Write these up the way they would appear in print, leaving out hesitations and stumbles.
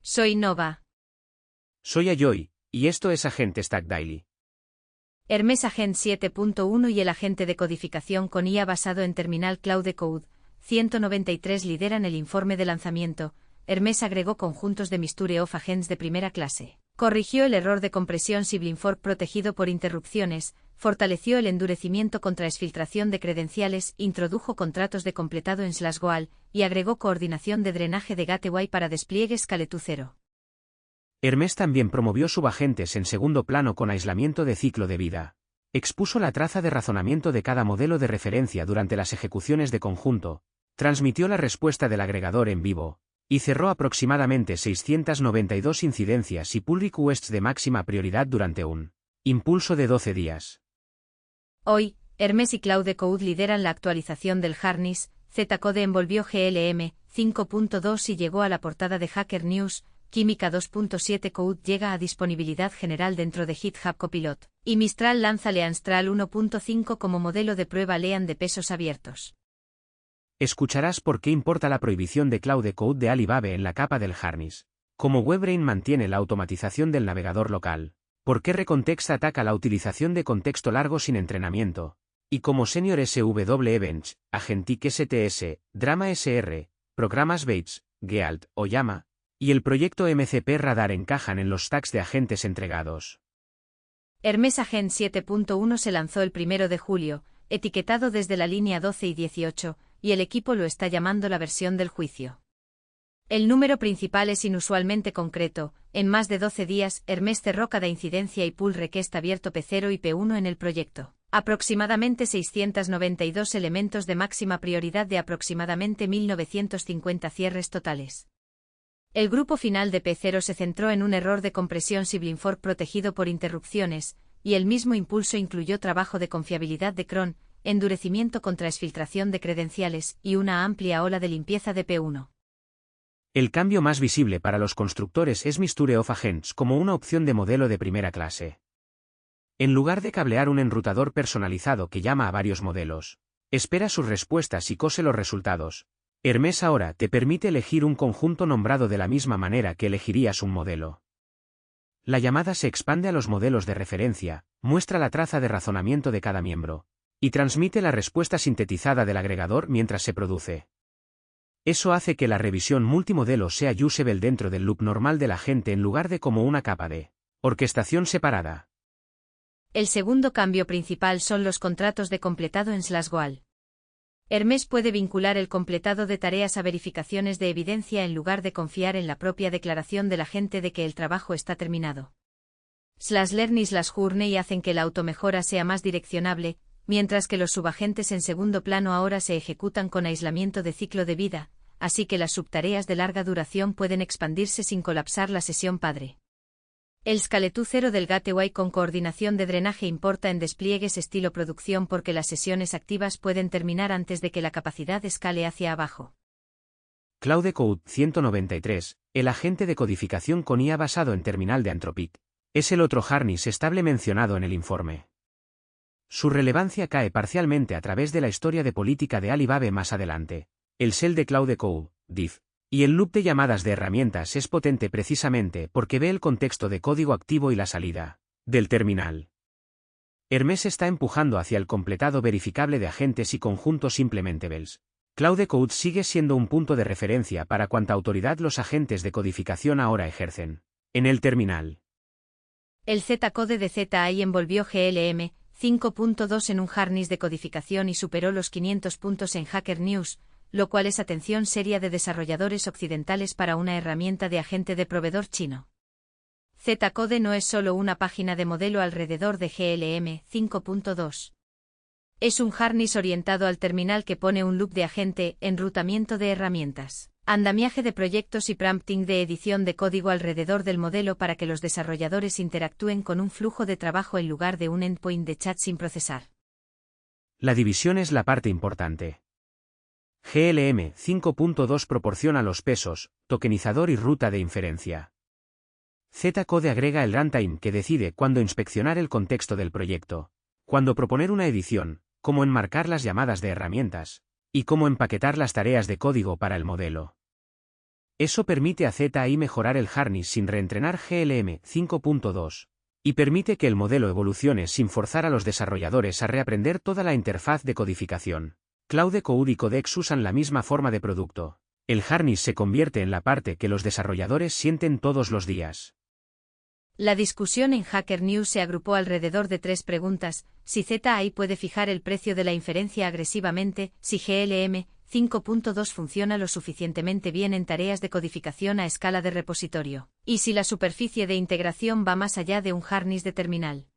Soy Nova. Soy Ayoy, y esto es Agente Stack Daily. Hermes Agent 7.1 y el agente de codificación con IA basado en Terminal Cloud Code 193 lideran el informe de lanzamiento. Hermes agregó conjuntos de Misture of Agents de primera clase. Corrigió el error de compresión Sibling Fork protegido por interrupciones, fortaleció el endurecimiento contra exfiltración de credenciales, introdujo contratos de completado en /Goal, y agregó coordinación de drenaje de gateway para despliegue Scale2 0. Hermes también promovió subagentes en segundo plano con aislamiento de ciclo de vida. Expuso la traza de razonamiento de cada modelo de referencia durante las ejecuciones de conjunto, transmitió la respuesta del agregador en vivo, y cerró aproximadamente 692 incidencias y pull requests de máxima prioridad durante un impulso de 12 días. Hoy, Hermes y Cloud Code lideran la actualización del harness. Zcode envolvió GLM 5.2 y llegó a la portada de Hacker News. Química 2.7 Code llega a disponibilidad general dentro de GitHub Copilot, y Mistral lanza Leanstral 1.5 como modelo de prueba Lean de pesos abiertos. Escucharás por qué importa la prohibición de Cloud Code de Alibaba en la capa del harness, cómo WebRain mantiene la automatización del navegador local, por qué Recontext ataca la utilización de contexto largo sin entrenamiento, y cómo Senior SW Bench, Agentic STS, Drama SR, Programas Bates, Gealt o Llama, y el proyecto MCP Radar encajan en los stacks de agentes entregados. Hermes Agent 7.1 se lanzó el 1 de julio, etiquetado desde la línea 12 y 18, y el equipo lo está llamando la versión del juicio. El número principal es inusualmente concreto. En más de 12 días, Hermes cerró cada incidencia y pull request abierto P0 y P1 en el proyecto. Aproximadamente 692 elementos de máxima prioridad de aproximadamente 1950 cierres totales. El grupo final de P0 se centró en un error de compresión Sibling Fork protegido por interrupciones, y el mismo impulso incluyó trabajo de confiabilidad de cron, endurecimiento contra exfiltración de credenciales y una amplia ola de limpieza de P1. El cambio más visible para los constructores es Misture of Agents como una opción de modelo de primera clase. En lugar de cablear un enrutador personalizado que llama a varios modelos, espera sus respuestas y cose los resultados. Hermes ahora te permite elegir un conjunto nombrado de la misma manera que elegirías un modelo. La llamada se expande a los modelos de referencia, muestra la traza de razonamiento de cada miembro, y transmite la respuesta sintetizada del agregador mientras se produce. Eso hace que la revisión multimodelo sea usable dentro del loop normal del agente en lugar de como una capa de orquestación separada. El segundo cambio principal son los contratos de completado en /Goal. Hermes puede vincular el completado de tareas a verificaciones de evidencia en lugar de confiar en la propia declaración del agente de que el trabajo está terminado. /Learn y /Journey hacen que la automejora sea más direccionable, mientras que los subagentes en segundo plano ahora se ejecutan con aislamiento de ciclo de vida, así que las subtareas de larga duración pueden expandirse sin colapsar la sesión padre. El Scale2 0 del Gateway con coordinación de drenaje importa en despliegues estilo producción porque las sesiones activas pueden terminar antes de que la capacidad escale hacia abajo. Cloud Code 193, el agente de codificación con IA basado en terminal de Anthropic, es el otro harness estable mencionado en el informe. Su relevancia cae parcialmente a través de la historia de política de Alibaba más adelante. El shell de Cloud Code, diff, y el loop de llamadas de herramientas es potente precisamente porque ve el contexto de código activo y la salida del terminal. Hermes está empujando hacia el completado verificable de agentes y conjuntos implementables. Cloud Code sigue siendo un punto de referencia para cuanta autoridad los agentes de codificación ahora ejercen en el terminal. El Zcode de ZAI envolvió GLM 5.2 en un harness de codificación y superó los 500 puntos en Hacker News, lo cual es atención seria de desarrolladores occidentales para una herramienta de agente de proveedor chino. Zcode no es solo una página de modelo alrededor de GLM 5.2. Es un harness orientado al terminal que pone un loop de agente, enrutamiento de herramientas, andamiaje de proyectos y prompting de edición de código alrededor del modelo para que los desarrolladores interactúen con un flujo de trabajo en lugar de un endpoint de chat sin procesar. La división es la parte importante. GLM 5.2 proporciona los pesos, tokenizador y ruta de inferencia. Zcode agrega el runtime que decide cuándo inspeccionar el contexto del proyecto, cuándo proponer una edición, cómo enmarcar las llamadas de herramientas, y cómo empaquetar las tareas de código para el modelo. Eso permite a ZAI mejorar el harness sin reentrenar GLM 5.2. Y permite que el modelo evolucione sin forzar a los desarrolladores a reaprender toda la interfaz de codificación. Claude Code y Codex usan la misma forma de producto. El harness se convierte en la parte que los desarrolladores sienten todos los días. La discusión en Hacker News se agrupó alrededor de 3 preguntas: si ZAI puede fijar el precio de la inferencia agresivamente, si GLM 5.2 funciona lo suficientemente bien en tareas de codificación a escala de repositorio, y si la superficie de integración va más allá de un harness de terminal.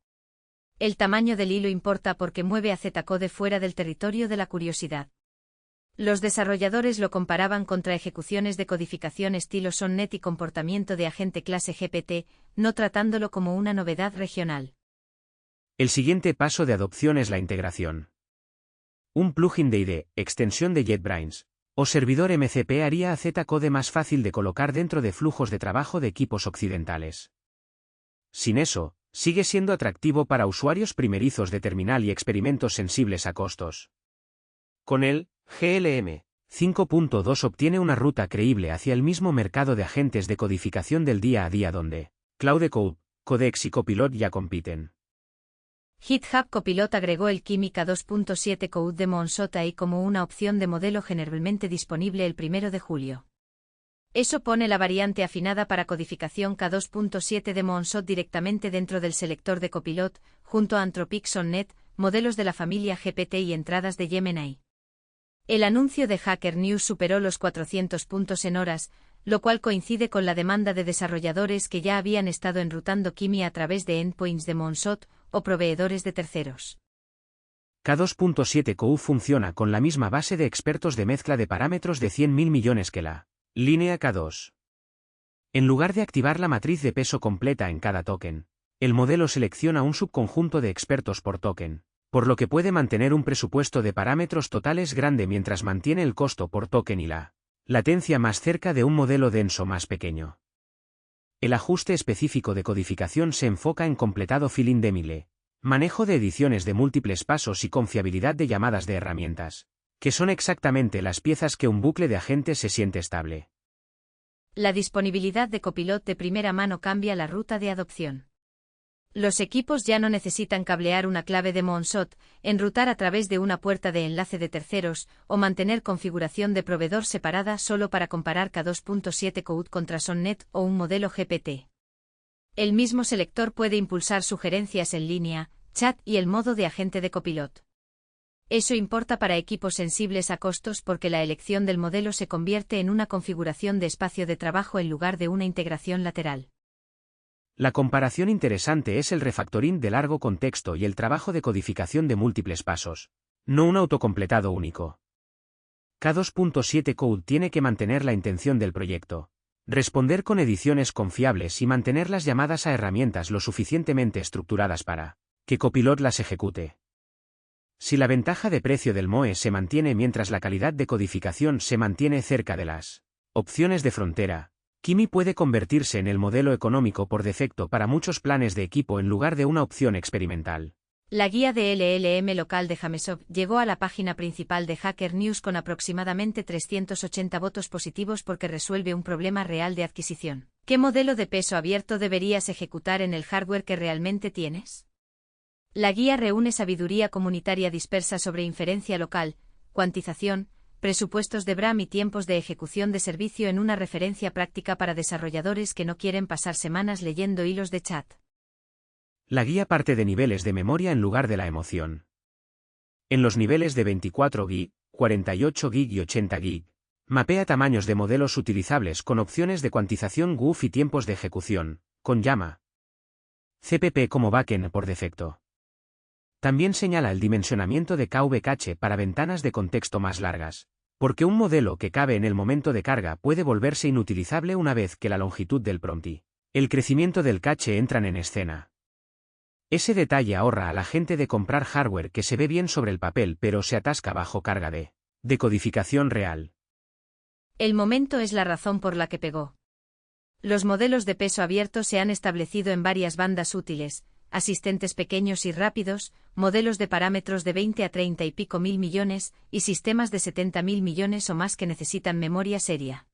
El tamaño del hilo importa porque mueve a Zcode fuera del territorio de la curiosidad. Los desarrolladores lo comparaban contra ejecuciones de codificación estilo Sonnet y comportamiento de agente clase GPT, no tratándolo como una novedad regional. El siguiente paso de adopción es la integración. Un plugin de IDE, extensión de JetBrains, o servidor MCP haría a Zcode más fácil de colocar dentro de flujos de trabajo de equipos occidentales. Sin eso, sigue siendo atractivo para usuarios primerizos de terminal y experimentos sensibles a costos. Con él, GLM 5.2 obtiene una ruta creíble hacia el mismo mercado de agentes de codificación del día a día donde Claude Code, Codex y Copilot ya compiten. GitHub Copilot agregó el Kimi K2.7 Code de Moonshot AI como una opción de modelo generalmente disponible el 1 de julio. Eso pone la variante afinada para codificación K2.7 de Moonshot directamente dentro del selector de Copilot, junto a Anthropic Sonnet, modelos de la familia GPT y entradas de Gemini. El anuncio de Hacker News superó los 400 puntos en horas, lo cual coincide con la demanda de desarrolladores que ya habían estado enrutando Kimi a través de endpoints de Moonshot o proveedores de terceros. K2.7 Code funciona con la misma base de expertos de mezcla de parámetros de 100.000 millones que la línea K2. En lugar de activar la matriz de peso completa en cada token, el modelo selecciona un subconjunto de expertos por token, por lo que puede mantener un presupuesto de parámetros totales grande mientras mantiene el costo por token y la latencia más cerca de un modelo denso más pequeño. El ajuste específico de codificación se enfoca en completado fill-in de Mile, manejo de ediciones de múltiples pasos y confiabilidad de llamadas de herramientas, que son exactamente las piezas que un bucle de agentes se siente estable. La disponibilidad de Copilot de primera mano cambia la ruta de adopción. Los equipos ya no necesitan cablear una clave de Moonshot, enrutar a través de una puerta de enlace de terceros, o mantener configuración de proveedor separada solo para comparar K2.7 Code contra Sonnet o un modelo GPT. El mismo selector puede impulsar sugerencias en línea, chat y el modo de agente de Copilot. Eso importa para equipos sensibles a costos porque la elección del modelo se convierte en una configuración de espacio de trabajo en lugar de una integración lateral. La comparación interesante es el refactoring de largo contexto y el trabajo de codificación de múltiples pasos, no un autocompletado único. K2.7 Code tiene que mantener la intención del proyecto, responder con ediciones confiables y mantener las llamadas a herramientas lo suficientemente estructuradas para que Copilot las ejecute. Si la ventaja de precio del MOE se mantiene mientras la calidad de codificación se mantiene cerca de las opciones de frontera, Kimi puede convertirse en el modelo económico por defecto para muchos planes de equipo en lugar de una opción experimental. La guía de LLM local de Jamesov llegó a la página principal de Hacker News con aproximadamente 380 votos positivos porque resuelve un problema real de adquisición. ¿Qué modelo de peso abierto deberías ejecutar en el hardware que realmente tienes? La guía reúne sabiduría comunitaria dispersa sobre inferencia local, cuantización, presupuestos de BRAM y tiempos de ejecución de servicio en una referencia práctica para desarrolladores que no quieren pasar semanas leyendo hilos de chat. La guía parte de niveles de memoria en lugar de la emoción. En los niveles de 24 GB, 48 GB y 80 GB, mapea tamaños de modelos utilizables con opciones de cuantización GUF y tiempos de ejecución, con llama CPP como backend por defecto. También señala el dimensionamiento de KV Cache para ventanas de contexto más largas, porque un modelo que cabe en el momento de carga puede volverse inutilizable una vez que la longitud del prompt y el crecimiento del cache entran en escena. Ese detalle ahorra a la gente de comprar hardware que se ve bien sobre el papel pero se atasca bajo carga de decodificación real. El momento es la razón por la que pegó. Los modelos de peso abierto se han establecido en varias bandas útiles, asistentes pequeños y rápidos, modelos de parámetros de 20 a 30 y pico mil millones, y sistemas de 70.000 millones o más que necesitan memoria seria.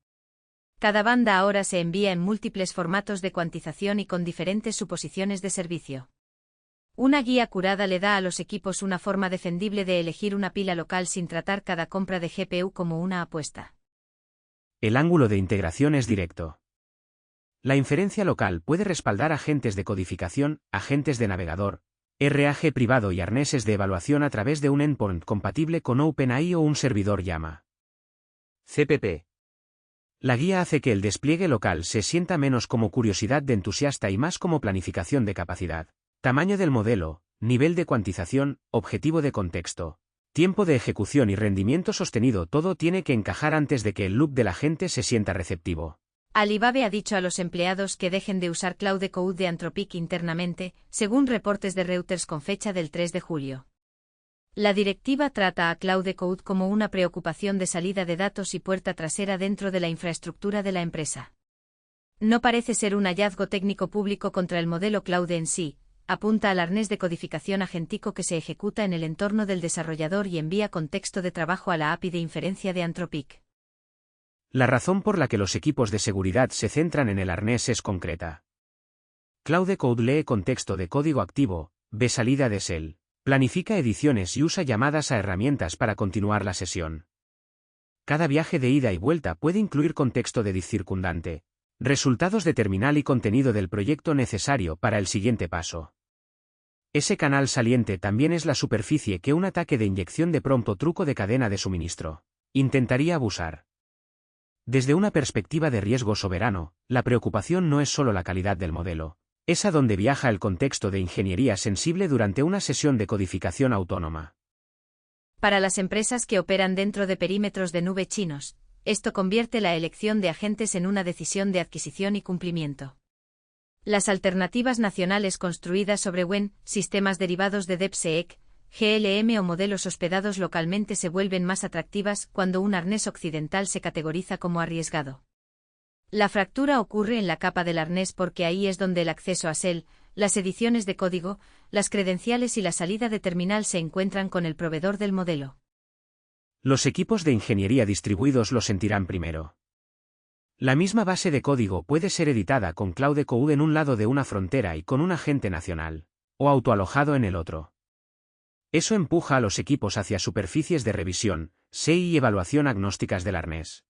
Cada banda ahora se envía en múltiples formatos de cuantización y con diferentes suposiciones de servicio. Una guía curada le da a los equipos una forma defendible de elegir una pila local sin tratar cada compra de GPU como una apuesta. El ángulo de integración es directo. La inferencia local puede respaldar agentes de codificación, agentes de navegador, RAG privado y arneses de evaluación a través de un endpoint compatible con OpenAI o un servidor llama CPP. La guía hace que el despliegue local se sienta menos como curiosidad de entusiasta y más como planificación de capacidad. Tamaño del modelo, nivel de cuantización, objetivo de contexto, tiempo de ejecución y rendimiento sostenido, todo tiene que encajar antes de que el loop del agente se sienta receptivo. Alibaba ha dicho a los empleados que dejen de usar Claude Code de Anthropic internamente, según reportes de Reuters con fecha del 3 de julio. La directiva trata a Claude Code como una preocupación de salida de datos y puerta trasera dentro de la infraestructura de la empresa. No parece ser un hallazgo técnico público contra el modelo Claude en sí, apunta al arnés de codificación agentico que se ejecuta en el entorno del desarrollador y envía contexto de trabajo a la API de inferencia de Anthropic. La razón por la que los equipos de seguridad se centran en el arnés es concreta. Claude Code lee contexto de código activo, ve salida de shell, planifica ediciones y usa llamadas a herramientas para continuar la sesión. Cada viaje de ida y vuelta puede incluir contexto de div circundante, resultados de terminal y contenido del proyecto necesario para el siguiente paso. Ese canal saliente también es la superficie que un ataque de inyección de prompt o truco de cadena de suministro intentaría abusar. Desde una perspectiva de riesgo soberano, la preocupación no es solo la calidad del modelo, es a donde viaja el contexto de ingeniería sensible durante una sesión de codificación autónoma. Para las empresas que operan dentro de perímetros de nube chinos, esto convierte la elección de agentes en una decisión de adquisición y cumplimiento. Las alternativas nacionales construidas sobre WEN, sistemas derivados de DeepSeek, GLM o modelos hospedados localmente se vuelven más atractivas cuando un arnés occidental se categoriza como arriesgado. La fractura ocurre en la capa del arnés porque ahí es donde el acceso a shell, las ediciones de código, las credenciales y la salida de terminal se encuentran con el proveedor del modelo. Los equipos de ingeniería distribuidos lo sentirán primero. La misma base de código puede ser editada con Claude Code en un lado de una frontera y con un agente nacional, o autoalojado en el otro. Eso empuja a los equipos hacia superficies de revisión, SEI y evaluación agnósticas del arnés.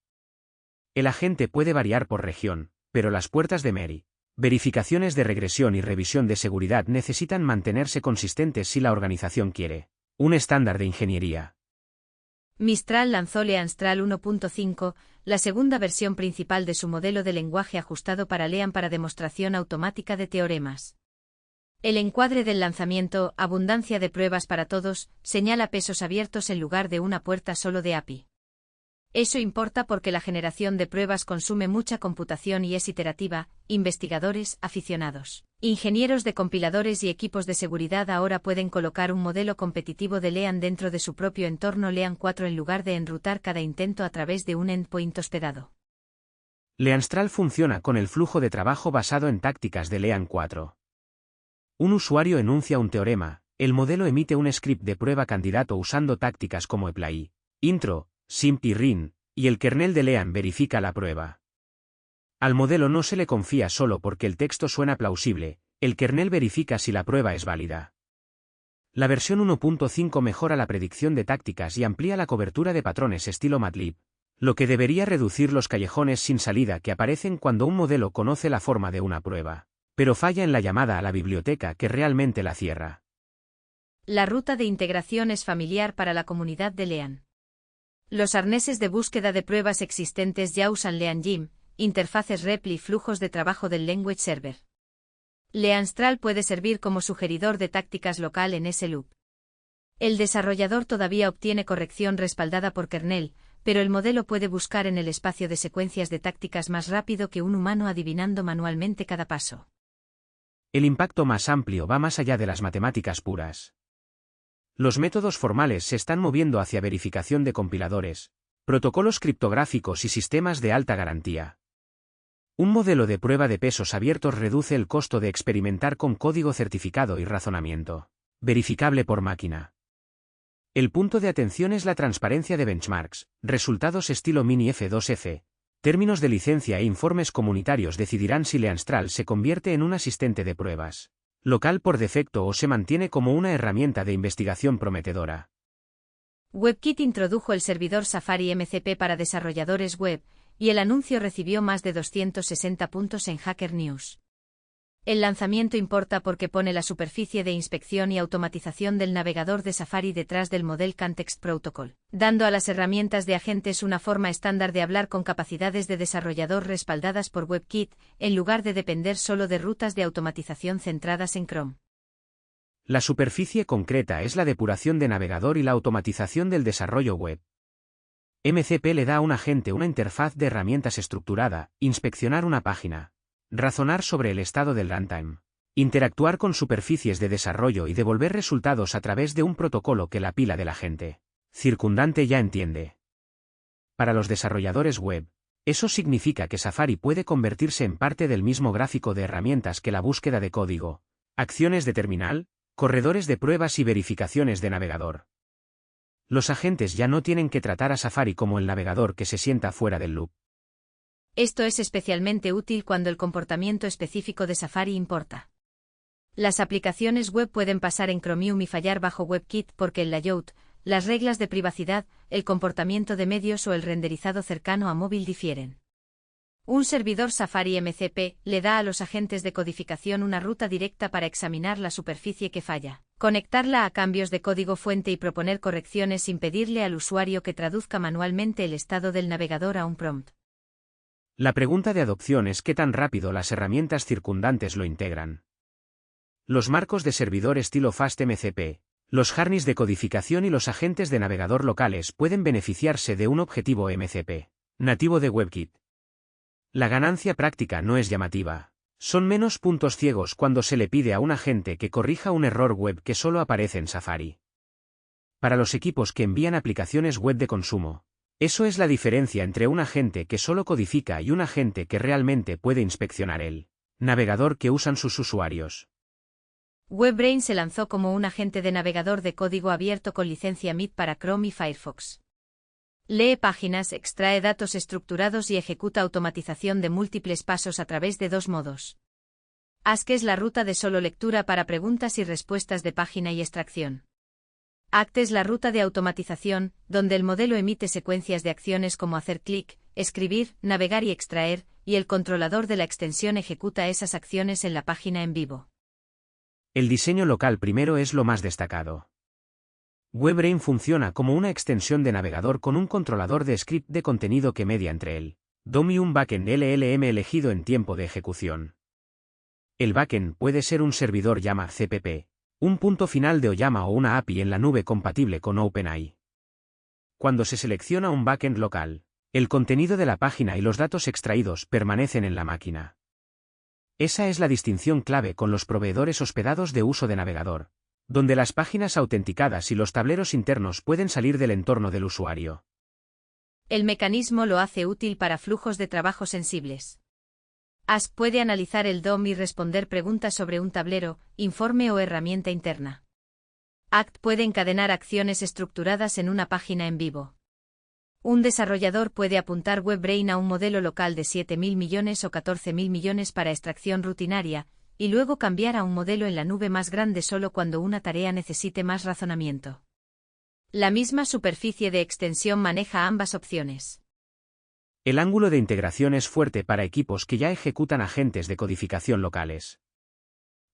El agente puede variar por región, pero las puertas de Mary, verificaciones de regresión y revisión de seguridad necesitan mantenerse consistentes si la organización quiere un estándar de ingeniería. Mistral lanzó Leanstral 1.5, la segunda versión principal de su modelo de lenguaje ajustado para Lean para demostración automática de teoremas. El encuadre del lanzamiento, abundancia de pruebas para todos, señala pesos abiertos en lugar de una puerta solo de API. Eso importa porque la generación de pruebas consume mucha computación y es iterativa. Investigadores, aficionados, ingenieros de compiladores y equipos de seguridad ahora pueden colocar un modelo competitivo de Lean dentro de su propio entorno Lean 4 en lugar de enrutar cada intento a través de un endpoint hospedado. Leanstral funciona con el flujo de trabajo basado en tácticas de Lean 4. Un usuario enuncia un teorema, el modelo emite un script de prueba candidato usando tácticas como apply, intro, simp y rin, y el kernel de Lean verifica la prueba. Al modelo no se le confía solo porque el texto suena plausible, el kernel verifica si la prueba es válida. La versión 1.5 mejora la predicción de tácticas y amplía la cobertura de patrones estilo MATLAB, lo que debería reducir los callejones sin salida que aparecen cuando un modelo conoce la forma de una prueba, pero falla en la llamada a la biblioteca que realmente la cierra. La ruta de integración es familiar para la comunidad de Lean. Los arneses de búsqueda de pruebas existentes ya usan LeanGym, interfaces REPL y flujos de trabajo del Language Server. Leanstral puede servir como sugeridor de tácticas local en ese loop. El desarrollador todavía obtiene corrección respaldada por kernel, pero el modelo puede buscar en el espacio de secuencias de tácticas más rápido que un humano adivinando manualmente cada paso. El impacto más amplio va más allá de las matemáticas puras. Los métodos formales se están moviendo hacia verificación de compiladores, protocolos criptográficos y sistemas de alta garantía. Un modelo de prueba de pesos abiertos reduce el costo de experimentar con código certificado y razonamiento verificable por máquina. El punto de atención es la transparencia de benchmarks, resultados estilo Mini F2F, Términos de licencia e informes comunitarios decidirán si Leanstral se convierte en un asistente de pruebas local por defecto o se mantiene como una herramienta de investigación prometedora. WebKit introdujo el servidor Safari MCP para desarrolladores web, y el anuncio recibió más de 260 puntos en Hacker News. El lanzamiento importa porque pone la superficie de inspección y automatización del navegador de Safari detrás del Model Context Protocol, dando a las herramientas de agentes una forma estándar de hablar con capacidades de desarrollador respaldadas por WebKit, en lugar de depender solo de rutas de automatización centradas en Chrome. La superficie concreta es la depuración de navegador y la automatización del desarrollo web. MCP le da a un agente una interfaz de herramientas estructurada, inspeccionar una página, razonar sobre el estado del runtime, interactuar con superficies de desarrollo y devolver resultados a través de un protocolo que la pila del agente circundante ya entiende. Para los desarrolladores web, eso significa que Safari puede convertirse en parte del mismo gráfico de herramientas que la búsqueda de código, acciones de terminal, corredores de pruebas y verificaciones de navegador. Los agentes ya no tienen que tratar a Safari como el navegador que se sienta fuera del loop. Esto es especialmente útil cuando el comportamiento específico de Safari importa. Las aplicaciones web pueden pasar en Chromium y fallar bajo WebKit porque el layout, las reglas de privacidad, el comportamiento de medios o el renderizado cercano a móvil difieren. Un servidor Safari MCP le da a los agentes de codificación una ruta directa para examinar la superficie que falla, conectarla a cambios de código fuente y proponer correcciones sin pedirle al usuario que traduzca manualmente el estado del navegador a un prompt. La pregunta de adopción es qué tan rápido las herramientas circundantes lo integran. Los marcos de servidor estilo FastMCP, los harness de codificación y los agentes de navegador locales pueden beneficiarse de un objetivo MCP nativo de WebKit. La ganancia práctica no es llamativa. Son menos puntos ciegos cuando se le pide a un agente que corrija un error web que solo aparece en Safari. Para los equipos que envían aplicaciones web de consumo, eso es la diferencia entre un agente que solo codifica y un agente que realmente puede inspeccionar el navegador que usan sus usuarios. WebBrain se lanzó como un agente de navegador de código abierto con licencia MIT para Chrome y Firefox. Lee páginas, extrae datos estructurados y ejecuta automatización de múltiples pasos a través de dos modos. Ask es la ruta de solo lectura para preguntas y respuestas de página y extracción. Act es la ruta de automatización, donde el modelo emite secuencias de acciones como hacer clic, escribir, navegar y extraer, y el controlador de la extensión ejecuta esas acciones en la página en vivo. El diseño local primero es lo más destacado. WebBrain funciona como una extensión de navegador con un controlador de script de contenido que media entre el DOM y un backend LLM elegido en tiempo de ejecución. El backend puede ser un servidor llama CPP, un punto final de OYAMA o una API en la nube compatible con OpenAI. Cuando se selecciona un backend local, el contenido de la página y los datos extraídos permanecen en la máquina. Esa es la distinción clave con los proveedores hospedados de uso de navegador, donde las páginas autenticadas y los tableros internos pueden salir del entorno del usuario. El mecanismo lo hace útil para flujos de trabajo sensibles. Ask puede analizar el DOM y responder preguntas sobre un tablero, informe o herramienta interna. Act puede encadenar acciones estructuradas en una página en vivo. Un desarrollador puede apuntar WebBrain a un modelo local de 7.000 millones o 14.000 millones para extracción rutinaria, y luego cambiar a un modelo en la nube más grande solo cuando una tarea necesite más razonamiento. La misma superficie de extensión maneja ambas opciones. El ángulo de integración es fuerte para equipos que ya ejecutan agentes de codificación locales.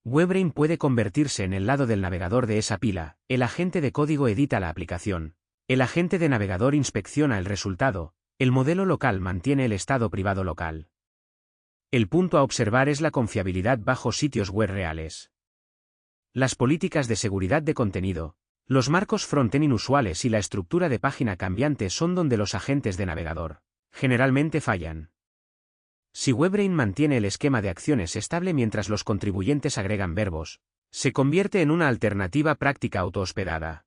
WebBrain puede convertirse en el lado del navegador de esa pila, el agente de código edita la aplicación, el agente de navegador inspecciona el resultado, el modelo local mantiene el estado privado local. El punto a observar es la confiabilidad bajo sitios web reales. Las políticas de seguridad de contenido, los marcos frontend inusuales y la estructura de página cambiante son donde los agentes de navegador generalmente fallan. Si WebBrain mantiene el esquema de acciones estable mientras los contribuyentes agregan verbos, se convierte en una alternativa práctica autohospedada.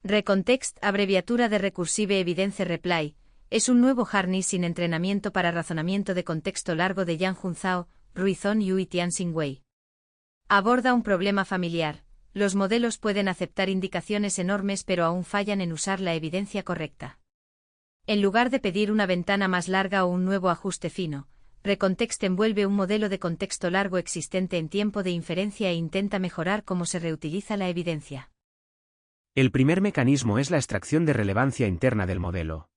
Recontext, abreviatura de Recursive Evidence Reply, es un nuevo harness sin entrenamiento para razonamiento de contexto largo de Yang Jun Zhao, Ruizhong Yu y Tianxin Wei. Aborda un problema familiar. Los modelos pueden aceptar indicaciones enormes pero aún fallan en usar la evidencia correcta. En lugar de pedir una ventana más larga o un nuevo ajuste fino, Recontext envuelve un modelo de contexto largo existente en tiempo de inferencia e intenta mejorar cómo se reutiliza la evidencia. El primer mecanismo es la extracción de relevancia interna del modelo.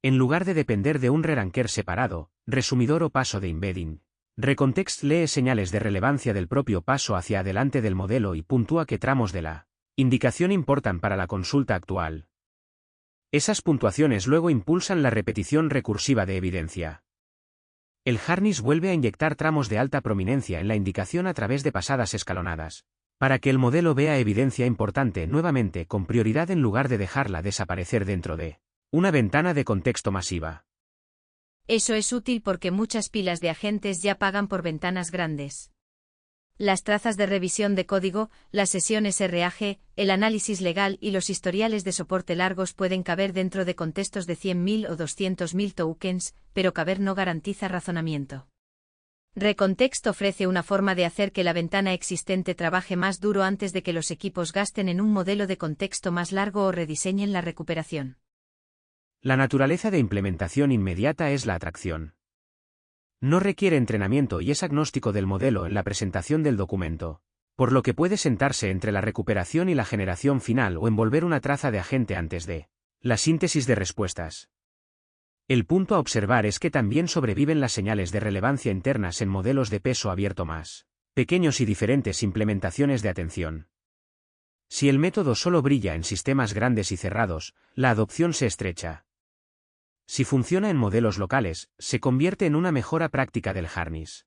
En lugar de depender de un reranker separado, resumidor o paso de embedding, Recontext lee señales de relevancia del propio paso hacia adelante del modelo y puntúa qué tramos de la indicación importan para la consulta actual. Esas puntuaciones luego impulsan la repetición recursiva de evidencia. El harness vuelve a inyectar tramos de alta prominencia en la indicación a través de pasadas escalonadas, para que el modelo vea evidencia importante nuevamente con prioridad en lugar de dejarla desaparecer dentro de una ventana de contexto masiva. Eso es útil porque muchas pilas de agentes ya pagan por ventanas grandes. Las trazas de revisión de código, las sesiones RAG, el análisis legal y los historiales de soporte largos pueden caber dentro de contextos de 100.000 o 200.000 tokens, pero caber no garantiza razonamiento. Recontext ofrece una forma de hacer que la ventana existente trabaje más duro antes de que los equipos gasten en un modelo de contexto más largo o rediseñen la recuperación. La naturaleza de implementación inmediata es la atracción. No requiere entrenamiento y es agnóstico del modelo en la presentación del documento, por lo que puede sentarse entre la recuperación y la generación final o envolver una traza de agente antes de la síntesis de respuestas. El punto a observar es que también sobreviven las señales de relevancia internas en modelos de peso abierto más pequeños y diferentes implementaciones de atención. Si el método solo brilla en sistemas grandes y cerrados, la adopción se estrecha. Si funciona en modelos locales, se convierte en una mejora práctica del harness.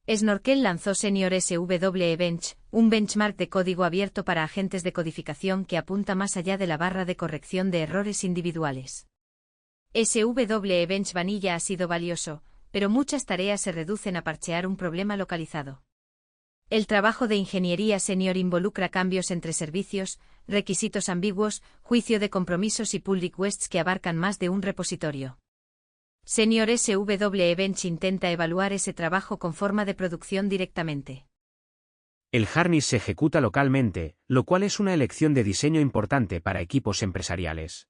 Snorkel lanzó Senior SW Bench, un benchmark de código abierto para agentes de codificación que apunta más allá de la barra de corrección de errores individuales. SW Bench Vanilla ha sido valioso, pero muchas tareas se reducen a parchear un problema localizado. El trabajo de ingeniería senior involucra cambios entre servicios, requisitos ambiguos, juicio de compromisos y pull requests que abarcan más de un repositorio. Senior SW Bench intenta evaluar ese trabajo con forma de producción directamente. El harness se ejecuta localmente, lo cual es una elección de diseño importante para equipos empresariales.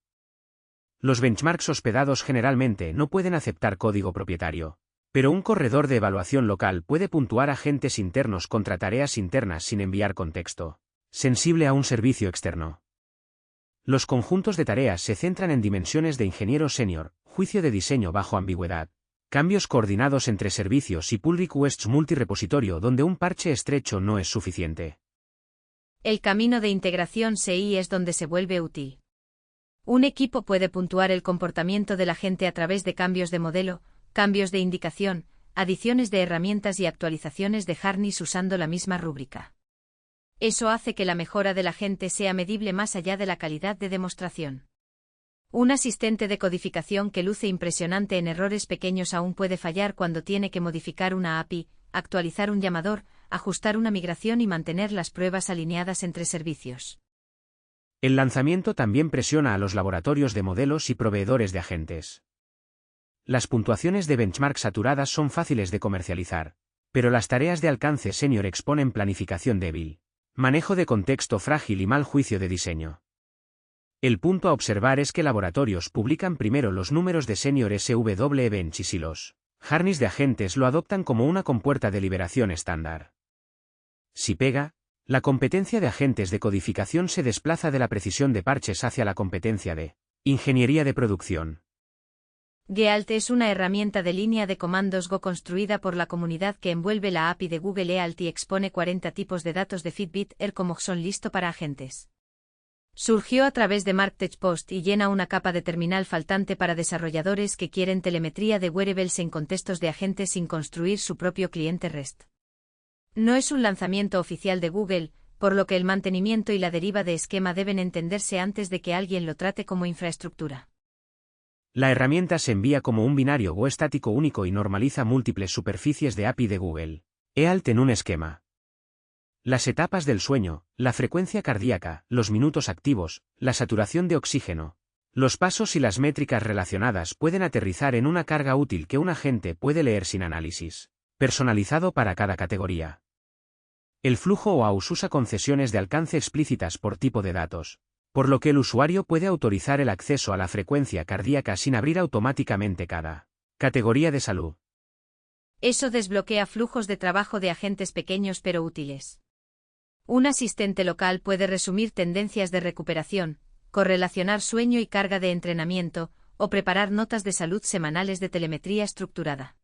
Los benchmarks hospedados generalmente no pueden aceptar código propietario, pero un corredor de evaluación local puede puntuar agentes internos contra tareas internas sin enviar contexto sensible a un servicio externo. Los conjuntos de tareas se centran en dimensiones de ingeniero senior, juicio de diseño bajo ambigüedad, cambios coordinados entre servicios y pull requests multirepositorio donde un parche estrecho no es suficiente. El camino de integración CI es donde se vuelve útil. Un equipo puede puntuar el comportamiento del agente a través de cambios de modelo, cambios de indicación, adiciones de herramientas y actualizaciones de harness usando la misma rúbrica. Eso hace que la mejora del agente sea medible más allá de la calidad de demostración. Un asistente de codificación que luce impresionante en errores pequeños aún puede fallar cuando tiene que modificar una API, actualizar un llamador, ajustar una migración y mantener las pruebas alineadas entre servicios. El lanzamiento también presiona a los laboratorios de modelos y proveedores de agentes. Las puntuaciones de benchmark saturadas son fáciles de comercializar, pero las tareas de alcance senior exponen planificación débil, manejo de contexto frágil y mal juicio de diseño. El punto a observar es que laboratorios publican primero los números de Senior SW Bench y si los harness de agentes lo adoptan como una compuerta de liberación estándar. Si pega, la competencia de agentes de codificación se desplaza de la precisión de parches hacia la competencia de ingeniería de producción. Gealt es una herramienta de línea de comandos Go construida por la comunidad que envuelve la API de Google Ealt y expone 40 tipos de datos de Fitbit Air como son listo para agentes. Surgió a través de MarkTech Post y llena una capa de terminal faltante para desarrolladores que quieren telemetría de wearables en contextos de agentes sin construir su propio cliente REST. No es un lanzamiento oficial de Google, por lo que el mantenimiento y la deriva de esquema deben entenderse antes de que alguien lo trate como infraestructura. La herramienta se envía como un binario o estático único y normaliza múltiples superficies de API de Google Ealt en un esquema. Las etapas del sueño, la frecuencia cardíaca, los minutos activos, la saturación de oxígeno, los pasos y las métricas relacionadas pueden aterrizar en una carga útil que un agente puede leer sin análisis personalizado para cada categoría. El flujo OAuth usa concesiones de alcance explícitas por tipo de datos, por lo que el usuario puede autorizar el acceso a la frecuencia cardíaca sin abrir automáticamente cada categoría de salud. Eso desbloquea flujos de trabajo de agentes pequeños pero útiles. Un asistente local puede resumir tendencias de recuperación, correlacionar sueño y carga de entrenamiento, o preparar notas de salud semanales de telemetría estructurada.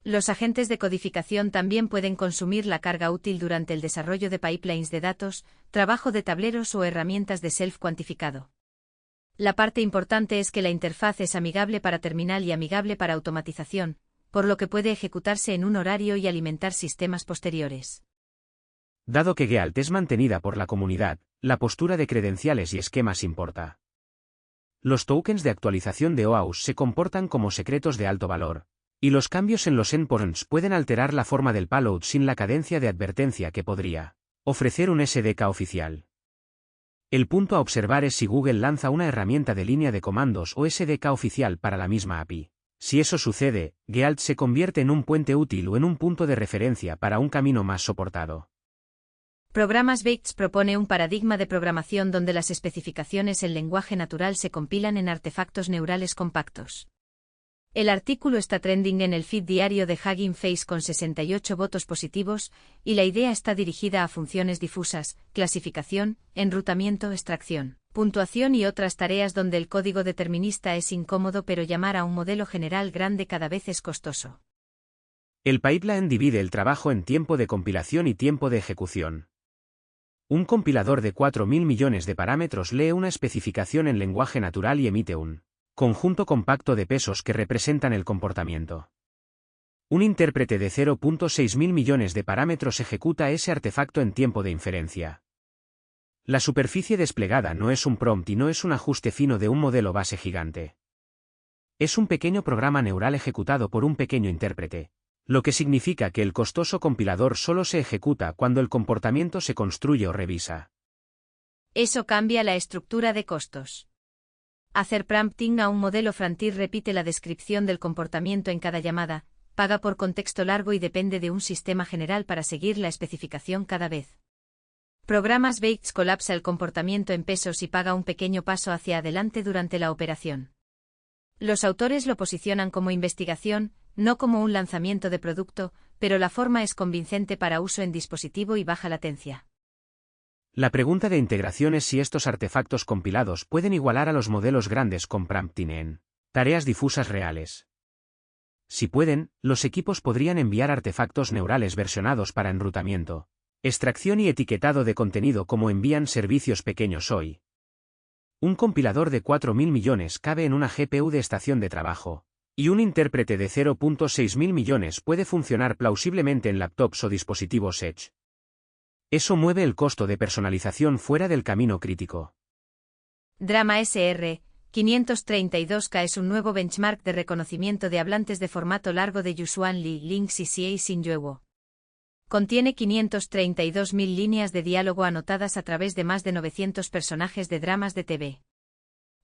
Los agentes de codificación también pueden consumir la carga útil durante el desarrollo de pipelines de datos, trabajo de tableros o herramientas de self-cuantificado. La parte importante es que la interfaz es amigable para terminal y amigable para automatización, por lo que puede ejecutarse en un horario y alimentar sistemas posteriores. Dado que Galt es mantenida por la comunidad, la postura de credenciales y esquemas importa. Los tokens de actualización de OAuth se comportan como secretos de alto valor, y los cambios en los endpoints pueden alterar la forma del payload sin la cadencia de advertencia que podría ofrecer un SDK oficial. El punto a observar es si Google lanza una herramienta de línea de comandos o SDK oficial para la misma API. Si eso sucede, Galt se convierte en un puente útil o en un punto de referencia para un camino más soportado. Programas Baked propone un paradigma de programación donde las especificaciones en lenguaje natural se compilan en artefactos neurales compactos. El artículo está trending en el feed diario de Hugging Face con 68 votos positivos, y la idea está dirigida a funciones difusas, clasificación, enrutamiento, extracción, puntuación y otras tareas donde el código determinista es incómodo pero llamar a un modelo general grande cada vez es costoso. El pipeline divide el trabajo en tiempo de compilación y tiempo de ejecución. Un compilador de 4.000 millones de parámetros lee una especificación en lenguaje natural y emite un conjunto compacto de pesos que representan el comportamiento. Un intérprete de 0.6 mil millones de parámetros ejecuta ese artefacto en tiempo de inferencia. La superficie desplegada no es un prompt y no es un ajuste fino de un modelo base gigante. Es un pequeño programa neural ejecutado por un pequeño intérprete, lo que significa que el costoso compilador solo se ejecuta cuando el comportamiento se construye o revisa. Eso cambia la estructura de costos. Hacer prompting a un modelo frontier repite la descripción del comportamiento en cada llamada, paga por contexto largo y depende de un sistema general para seguir la especificación cada vez. Programas Baked colapsa el comportamiento en pesos y paga un pequeño paso hacia adelante durante la operación. Los autores lo posicionan como investigación, no como un lanzamiento de producto, pero la forma es convincente para uso en dispositivo y baja latencia. La pregunta de integración es si estos artefactos compilados pueden igualar a los modelos grandes con prompting en tareas difusas reales. Si pueden, los equipos podrían enviar artefactos neurales versionados para enrutamiento, extracción y etiquetado de contenido como envían servicios pequeños hoy. Un compilador de 4.000 millones cabe en una GPU de estación de trabajo, y un intérprete de 0.6 mil millones puede funcionar plausiblemente en laptops o dispositivos Edge. Eso mueve el costo de personalización fuera del camino crítico. Drama SR 532K es un nuevo benchmark de reconocimiento de hablantes de formato largo de Yusuan Li Ling CCA Sin Yuewo. Contiene 532.000 líneas de diálogo anotadas a través de más de 900 personajes de dramas de TV.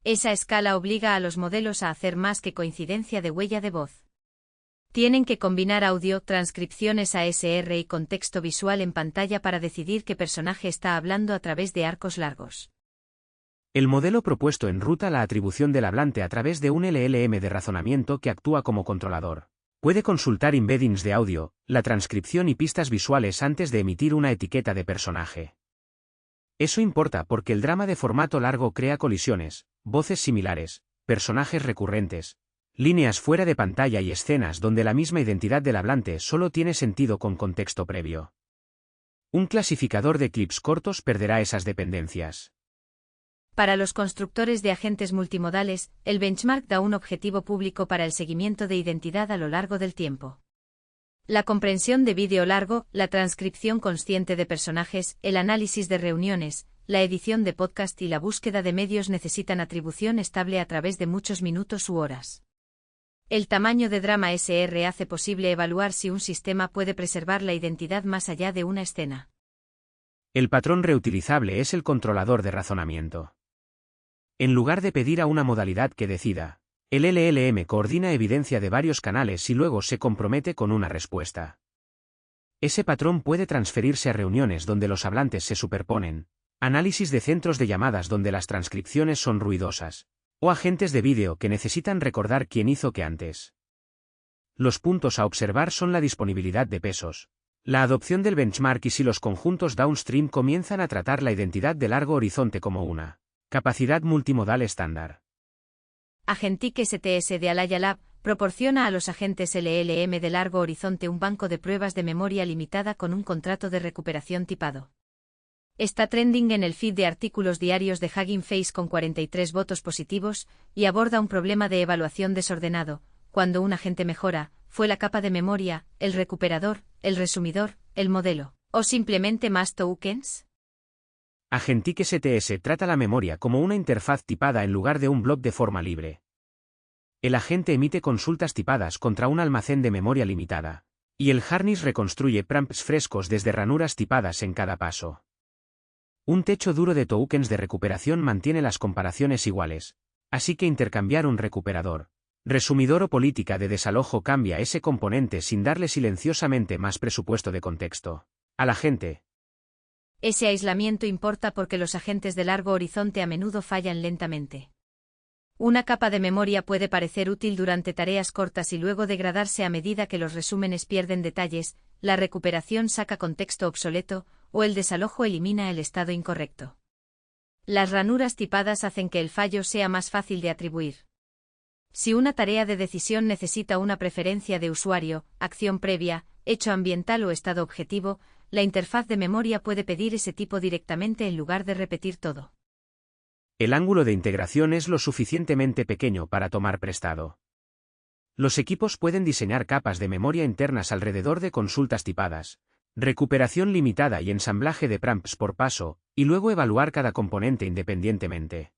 Esa escala obliga a los modelos a hacer más que coincidencia de huella de voz. Tienen que combinar audio, transcripciones ASR y contexto visual en pantalla para decidir qué personaje está hablando a través de arcos largos. El modelo propuesto enruta la atribución del hablante a través de un LLM de razonamiento que actúa como controlador. Puede consultar embeddings de audio, la transcripción y pistas visuales antes de emitir una etiqueta de personaje. Eso importa porque el drama de formato largo crea colisiones, voces similares, personajes recurrentes, líneas fuera de pantalla y escenas donde la misma identidad del hablante solo tiene sentido con contexto previo. Un clasificador de clips cortos perderá esas dependencias. Para los constructores de agentes multimodales, el benchmark da un objetivo público para el seguimiento de identidad a lo largo del tiempo. La comprensión de vídeo largo, la transcripción consciente de personajes, el análisis de reuniones, la edición de podcast y la búsqueda de medios necesitan atribución estable a través de muchos minutos u horas. El tamaño de Drama SR hace posible evaluar si un sistema puede preservar la identidad más allá de una escena. El patrón reutilizable es el controlador de razonamiento. En lugar de pedir a una modalidad que decida, el LLM coordina evidencia de varios canales y luego se compromete con una respuesta. Ese patrón puede transferirse a reuniones donde los hablantes se superponen, Análisis de centros de llamadas donde las transcripciones son ruidosas. O agentes de vídeo que necesitan recordar quién hizo qué antes. Los puntos a observar son la disponibilidad de pesos, la adopción del benchmark y si los conjuntos downstream comienzan a tratar la identidad de largo horizonte como una capacidad multimodal estándar. Agentic STS de Alaya Lab proporciona a los agentes LLM de largo horizonte un banco de pruebas de memoria limitada con un contrato de recuperación tipado. Está trending en el feed de artículos diarios de Hugging Face con 43 votos positivos y aborda un problema de evaluación desordenado. Cuando un agente mejora, ¿fue la capa de memoria, el recuperador, el resumidor, el modelo, o simplemente más tokens? Agentic STS trata la memoria como una interfaz tipada en lugar de un blob de forma libre. El agente emite consultas tipadas contra un almacén de memoria limitada, y el harness reconstruye prompts frescos desde ranuras tipadas en cada paso. Un techo duro de tokens de recuperación mantiene las comparaciones iguales, así que intercambiar un recuperador, resumidor o política de desalojo cambia ese componente sin darle silenciosamente más presupuesto de contexto al agente. Ese aislamiento importa porque los agentes de largo horizonte a menudo fallan lentamente. Una capa de memoria puede parecer útil durante tareas cortas y luego degradarse a medida que los resúmenes pierden detalles, la recuperación saca contexto obsoleto, o el desalojo elimina el estado incorrecto. Las ranuras tipadas hacen que el fallo sea más fácil de atribuir. Si una tarea de decisión necesita una preferencia de usuario, acción previa, hecho ambiental o estado objetivo, la interfaz de memoria puede pedir ese tipo directamente en lugar de repetir todo. El ángulo de integración es lo suficientemente pequeño para tomar prestado. Los equipos pueden diseñar capas de memoria internas alrededor de consultas tipadas, recuperación limitada y ensamblaje de prompts por paso, y luego evaluar cada componente independientemente.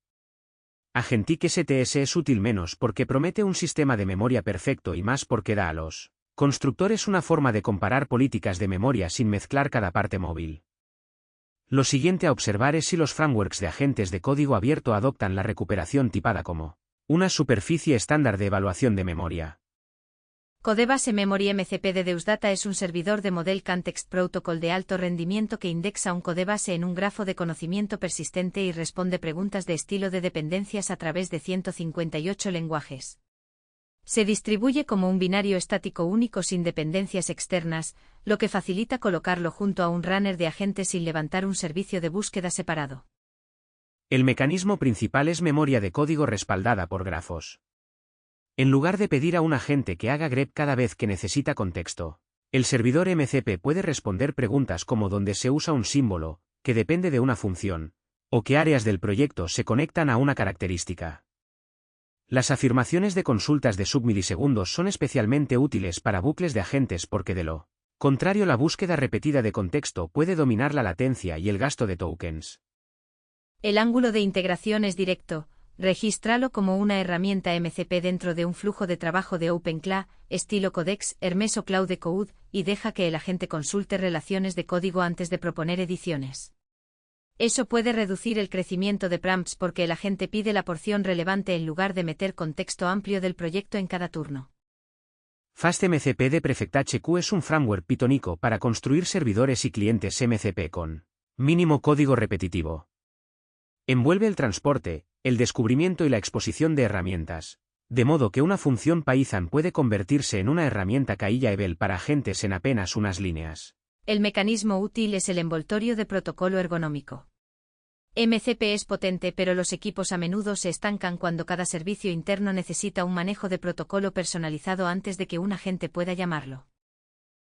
Agentic STS es útil menos porque promete un sistema de memoria perfecto y más porque da a los constructores una forma de comparar políticas de memoria sin mezclar cada parte móvil. Lo siguiente a observar es si los frameworks de agentes de código abierto adoptan la recuperación tipada como una superficie estándar de evaluación de memoria. Codebase Memory MCP de Deusdata es un servidor de Model Context Protocol de alto rendimiento que indexa un codebase en un grafo de conocimiento persistente y responde preguntas de estilo de dependencias a través de 158 lenguajes. Se distribuye como un binario estático único sin dependencias externas, lo que facilita colocarlo junto a un runner de agentes sin levantar un servicio de búsqueda separado. El mecanismo principal es memoria de código respaldada por grafos. En lugar de pedir a un agente que haga grep cada vez que necesita contexto, el servidor MCP puede responder preguntas como dónde se usa un símbolo, que depende de una función, o qué áreas del proyecto se conectan a una característica. Las afirmaciones de consultas de submilisegundos son especialmente útiles para bucles de agentes porque de lo contrario la búsqueda repetida de contexto puede dominar la latencia y el gasto de tokens. El ángulo de integración es directo. Regístralo como una herramienta MCP dentro de un flujo de trabajo de OpenCLA, estilo Codex, Hermes o Cloud Code, y deja que el agente consulte relaciones de código antes de proponer ediciones. Eso puede reducir el crecimiento de prompts porque el agente pide la porción relevante en lugar de meter contexto amplio del proyecto en cada turno. FastMCP de PrefectHQ es un framework pitónico para construir servidores y clientes MCP con mínimo código repetitivo. Envuelve el transporte, el descubrimiento y la exposición de herramientas, de modo que una función Python puede convertirse en una herramienta KIA-EBEL para agentes en apenas unas líneas. El mecanismo útil es el envoltorio de protocolo ergonómico. MCP es potente pero los equipos a menudo se estancan cuando cada servicio interno necesita un manejo de protocolo personalizado antes de que un agente pueda llamarlo.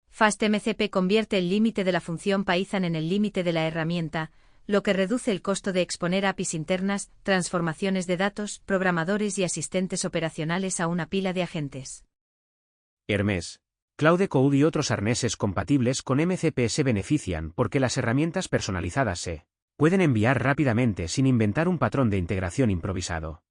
FastMCP convierte el límite de la función Python en el límite de la herramienta, lo que reduce el costo de exponer APIs internas, transformaciones de datos, programadores y asistentes operacionales a una pila de agentes. Hermes, Cloud Code y otros arneses compatibles con MCP se benefician porque las herramientas personalizadas se pueden enviar rápidamente sin inventar un patrón de integración improvisado.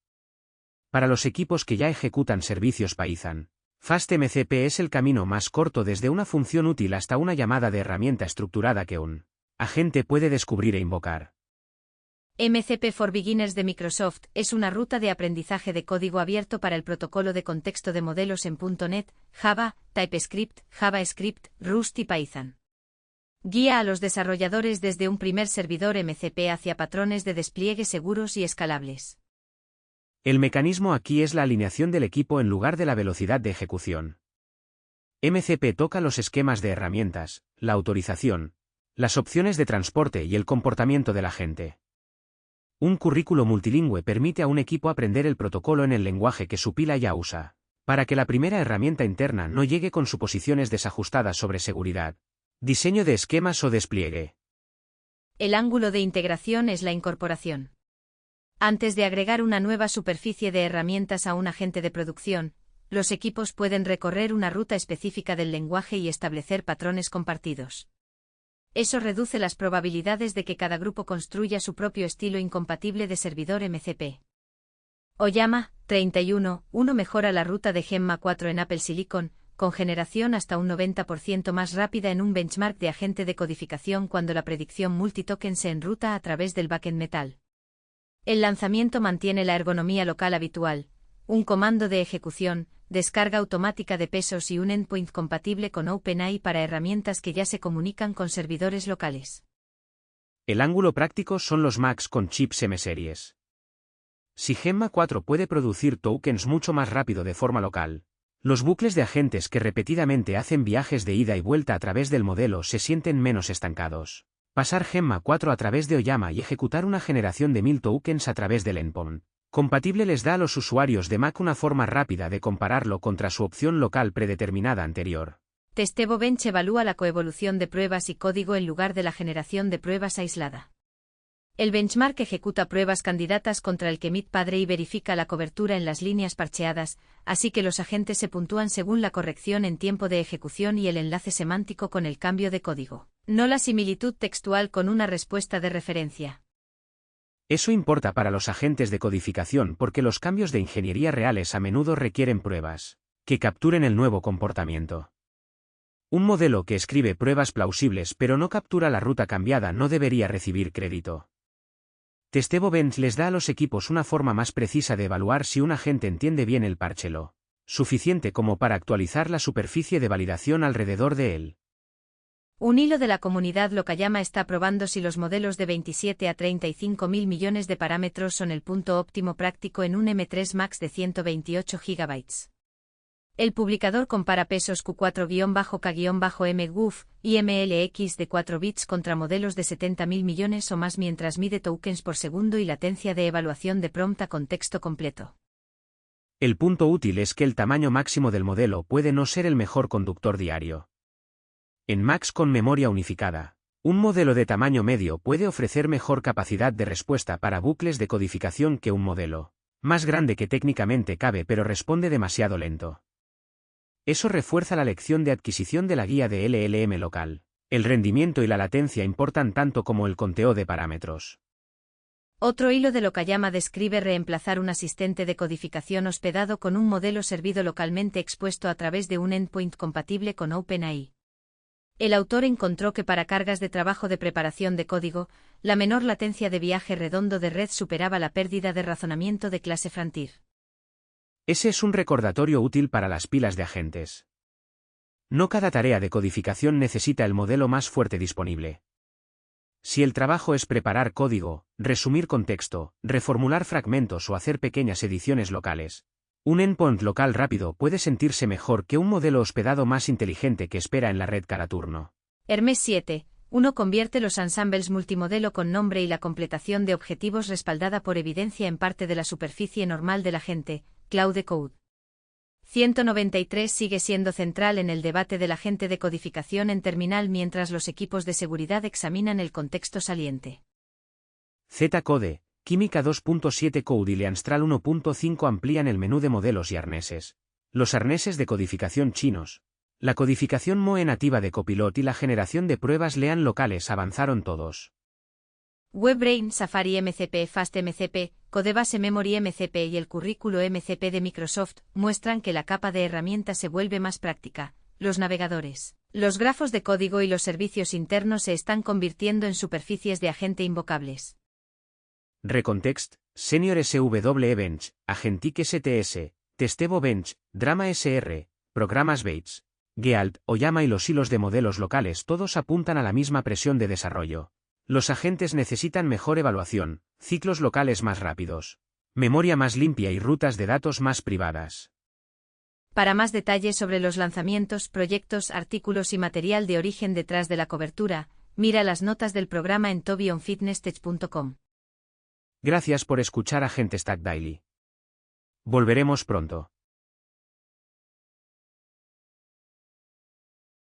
Para los equipos que ya ejecutan servicios Python, FastMCP es el camino más corto desde una función útil hasta una llamada de herramienta estructurada que un agente puede descubrir e invocar. MCP for Beginners de Microsoft es una ruta de aprendizaje de código abierto para el protocolo de contexto de modelos en .NET, Java, TypeScript, JavaScript, Rust y Python. Guía a los desarrolladores desde un primer servidor MCP hacia patrones de despliegue seguros y escalables. El mecanismo aquí es la alineación del equipo en lugar de la velocidad de ejecución. MCP toca los esquemas de herramientas, la autorización, las opciones de transporte y el comportamiento de la gente. Un currículo multilingüe permite a un equipo aprender el protocolo en el lenguaje que su pila ya usa, para que la primera herramienta interna no llegue con suposiciones desajustadas sobre seguridad, diseño de esquemas o despliegue. El ángulo de integración es la incorporación. Antes de agregar una nueva superficie de herramientas a un agente de producción, los equipos pueden recorrer una ruta específica del lenguaje y establecer patrones compartidos. Eso reduce las probabilidades de que cada grupo construya su propio estilo incompatible de servidor MCP. Oyama, 31.1 mejora la ruta de Gemma 4 en Apple Silicon, con generación hasta un 90% más rápida en un benchmark de agente de codificación cuando la predicción multitoken se enruta a través del backend Metal. El lanzamiento mantiene la ergonomía local habitual, un comando de ejecución, descarga automática de pesos y un endpoint compatible con OpenAI para herramientas que ya se comunican con servidores locales. El ángulo práctico son los Macs con chips M-Series. Si Gemma 4 puede producir tokens mucho más rápido de forma local, los bucles de agentes que repetidamente hacen viajes de ida y vuelta a través del modelo se sienten menos estancados. Pasar Gemma 4 a través de Oyama y ejecutar una generación de 1000 tokens a través del endpoint compatible les da a los usuarios de Mac una forma rápida de compararlo contra su opción local predeterminada anterior. Testebo Bench evalúa la coevolución de pruebas y código en lugar de la generación de pruebas aislada. El benchmark ejecuta pruebas candidatas contra el commit padre y verifica la cobertura en las líneas parcheadas, así que los agentes se puntúan según la corrección en tiempo de ejecución y el enlace semántico con el cambio de código, no la similitud textual con una respuesta de referencia. Eso importa para los agentes de codificación porque los cambios de ingeniería reales a menudo requieren pruebas que capturen el nuevo comportamiento. Un modelo que escribe pruebas plausibles pero no captura la ruta cambiada no debería recibir crédito. Testebo Bench les da a los equipos una forma más precisa de evaluar si un agente entiende bien el parchelo, suficiente como para actualizar la superficie de validación alrededor de él. Un hilo de la comunidad Lokayama está probando si los modelos de 27 a 35.000 millones de parámetros son el punto óptimo práctico en un M3 Max de 128 GB. El publicador compara pesos Q4-K-MGUF y MLX de 4 bits contra modelos de 70.000 millones o más mientras mide tokens por segundo y latencia de evaluación de prompt a contexto completo. El punto útil es que el tamaño máximo del modelo puede no ser el mejor conductor diario. En Macs con memoria unificada, un modelo de tamaño medio puede ofrecer mejor capacidad de respuesta para bucles de codificación que un modelo más grande que técnicamente cabe pero responde demasiado lento. Eso refuerza la lección de adquisición de la guía de LLM local. El rendimiento y la latencia importan tanto como el conteo de parámetros. Otro hilo de Lokayama describe reemplazar un asistente de codificación hospedado con un modelo servido localmente expuesto a través de un endpoint compatible con OpenAI. El autor encontró que para cargas de trabajo de preparación de código, la menor latencia de viaje redondo de red superaba la pérdida de razonamiento de clase Frontier. Ese es un recordatorio útil para las pilas de agentes. No cada tarea de codificación necesita el modelo más fuerte disponible. Si el trabajo es preparar código, resumir contexto, reformular fragmentos o hacer pequeñas ediciones locales, un endpoint local rápido puede sentirse mejor que un modelo hospedado más inteligente que espera en la red cada turno. Hermes 7.1 convierte los ensembles multimodelo con nombre y la completación de objetivos respaldada por evidencia en parte de la superficie normal del agente, Cloud Code. 193 sigue siendo central en el debate del agente de codificación en terminal mientras los equipos de seguridad examinan el contexto saliente. Z-Code, Química 2.7 Code y Leanstral 1.5 amplían el menú de modelos y arneses. Los arneses de codificación chinos, la codificación MOE nativa de Copilot y la generación de pruebas LEAN locales avanzaron todos. WebBrain, Safari MCP, Fast MCP, Codebase Memory MCP y el currículo MCP de Microsoft muestran que la capa de herramientas se vuelve más práctica. Los navegadores, los grafos de código y los servicios internos se están convirtiendo en superficies de agente invocables. Recontext, Senior SW Bench, Agentic STS, Testebo Bench, Drama SR, Programas Bates, Gealt, Oyama y los hilos de modelos locales todos apuntan a la misma presión de desarrollo. Los agentes necesitan mejor evaluación, ciclos locales más rápidos, memoria más limpia y rutas de datos más privadas. Para más detalles sobre los lanzamientos, proyectos, artículos y material de origen detrás de la cobertura, mira las notas del programa en tobionfitnesstech.com. Gracias por escuchar Agente Stack Daily. Volveremos pronto.